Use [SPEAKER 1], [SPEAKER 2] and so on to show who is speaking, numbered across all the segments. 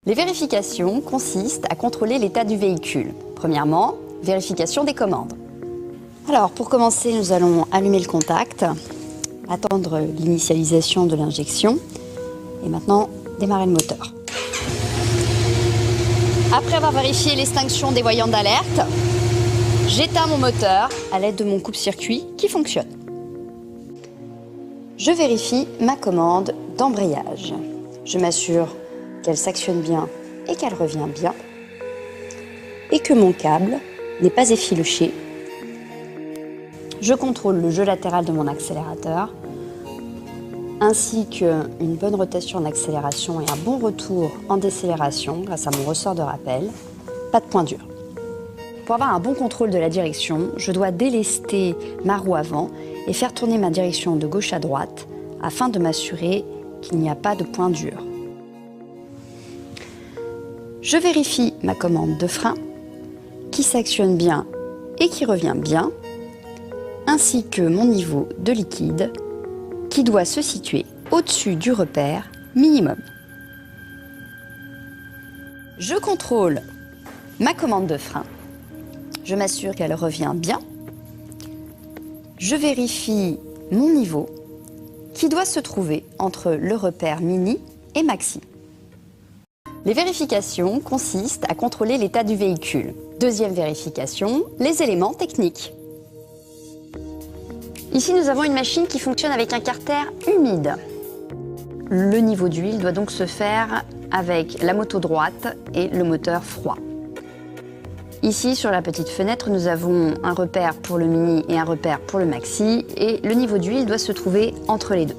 [SPEAKER 1] Les vérifications consistent à contrôler l'état du véhicule. Premièrement, vérification des commandes. Alors, pour commencer, nous allons allumer le contact, attendre l'initialisation de l'injection et maintenant démarrer le moteur. Après avoir vérifié l'extinction des voyants d'alerte, j'éteins mon moteur à l'aide de mon coupe-circuit qui fonctionne. Je vérifie ma commande d'embrayage. Je m'assure qu'elle s'actionne bien et qu'elle revient bien, et que mon câble n'est pas effiloché. Je contrôle le jeu latéral de mon accélérateur, ainsi qu'une bonne rotation en accélération et un bon retour en décélération grâce à mon ressort de rappel. Pas de point dur. Pour avoir un bon contrôle de la direction, je dois délester ma roue avant et faire tourner ma direction de gauche à droite afin de m'assurer qu'il n'y a pas de point dur. Je vérifie ma commande de frein qui s'actionne bien et qui revient bien, ainsi que mon niveau de liquide qui doit se situer au-dessus du repère minimum. Je contrôle ma commande de frein, je m'assure qu'elle revient bien, je vérifie mon niveau qui doit se trouver entre le repère mini et maxi. Les vérifications consistent à contrôler l'état du véhicule. Deuxième vérification, les éléments techniques. Ici, nous avons une machine qui fonctionne avec un carter humide. Le niveau d'huile doit donc se faire avec la moto droite et le moteur froid. Ici, sur la petite fenêtre, nous avons un repère pour le mini et un repère pour le maxi, et le niveau d'huile doit se trouver entre les deux.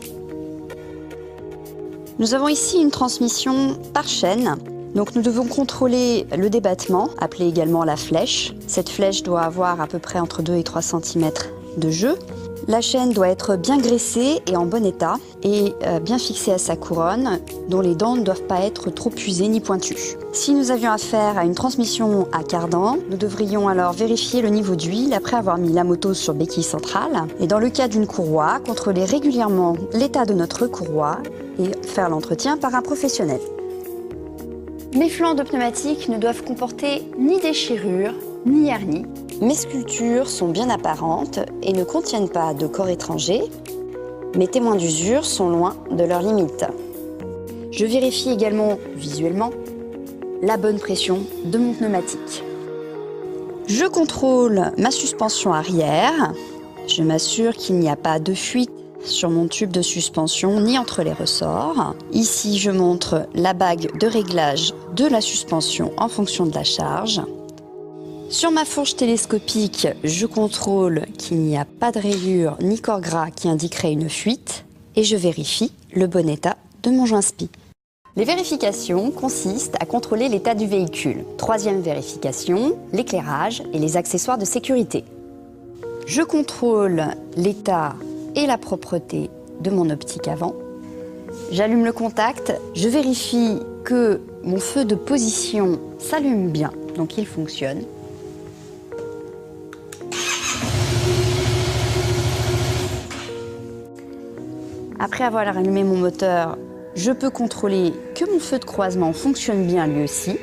[SPEAKER 1] Nous avons ici une transmission par chaîne, donc nous devons contrôler le débattement, appelé également la flèche. Cette flèche doit avoir à peu près entre 2 et 3 cm de jeu. La chaîne doit être bien graissée et en bon état, et bien fixée à sa couronne, dont les dents ne doivent pas être trop usées ni pointues. Si nous avions affaire à une transmission à cardan, nous devrions alors vérifier le niveau d'huile après avoir mis la moto sur béquille centrale, et dans le cas d'une courroie, contrôler régulièrement l'état de notre courroie et faire l'entretien par un professionnel. Mes flancs de pneumatiques ne doivent comporter ni déchirures, ni hernies. Mes sculptures sont bien apparentes et ne contiennent pas de corps étranger. Mes témoins d'usure sont loin de leurs limites. Je vérifie également, visuellement, la bonne pression de mon pneumatique. Je contrôle ma suspension arrière. Je m'assure qu'il n'y a pas de fuite sur mon tube de suspension ni entre les ressorts. Ici, je montre la bague de réglage de la suspension en fonction de la charge. Sur ma fourche télescopique, je contrôle qu'il n'y a pas de rayures ni corps gras qui indiqueraient une fuite, et je vérifie le bon état de mon joint spi. Les vérifications consistent à contrôler l'état du véhicule. Troisième vérification, l'éclairage et les accessoires de sécurité. Je contrôle l'état et la propreté de mon optique avant. J'allume le contact, je vérifie que mon feu de position s'allume bien, donc il fonctionne. Après avoir allumé mon moteur, je peux contrôler que mon feu de croisement fonctionne bien lui aussi.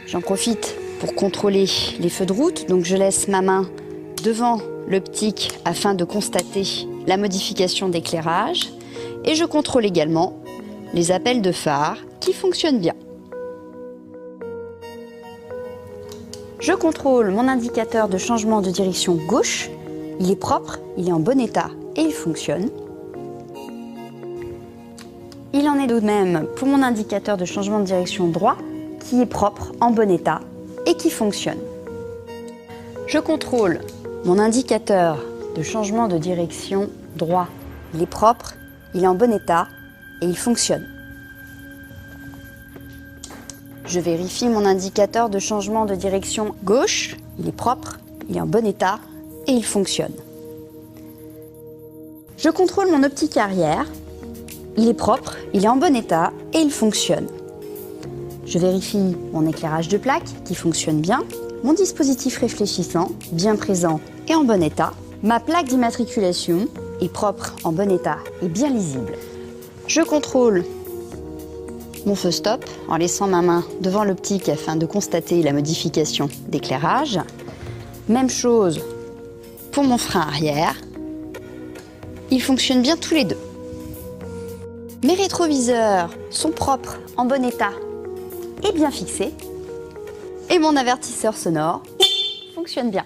[SPEAKER 1] J'en profite pour contrôler les feux de route, donc je laisse ma main devant l'optique afin de constater la modification d'éclairage, et je contrôle également les appels de phare qui fonctionnent bien. Je contrôle mon indicateur de changement de direction gauche, il est propre, il est en bon état et il fonctionne. Il en est de même pour mon indicateur de changement de direction droit, qui est propre, en bon état et qui fonctionne. Je contrôle mon indicateur de changement de direction droit. Il est propre, il est en bon état et il fonctionne. Je vérifie mon indicateur de changement de direction gauche. Il est propre, il est en bon état et il fonctionne. Je contrôle mon optique arrière. Il est propre, il est en bon état et il fonctionne. Je vérifie mon éclairage de plaque qui fonctionne bien, mon dispositif réfléchissant, bien présent et en bon état. Ma plaque d'immatriculation est propre, en bon état et bien lisible. Je contrôle mon feu stop en laissant ma main devant l'optique afin de constater la modification d'éclairage. Même chose pour mon frein arrière. Ils fonctionnent bien tous les deux. Mes rétroviseurs sont propres, en bon état et bien fixés. Et mon avertisseur sonore fonctionne bien.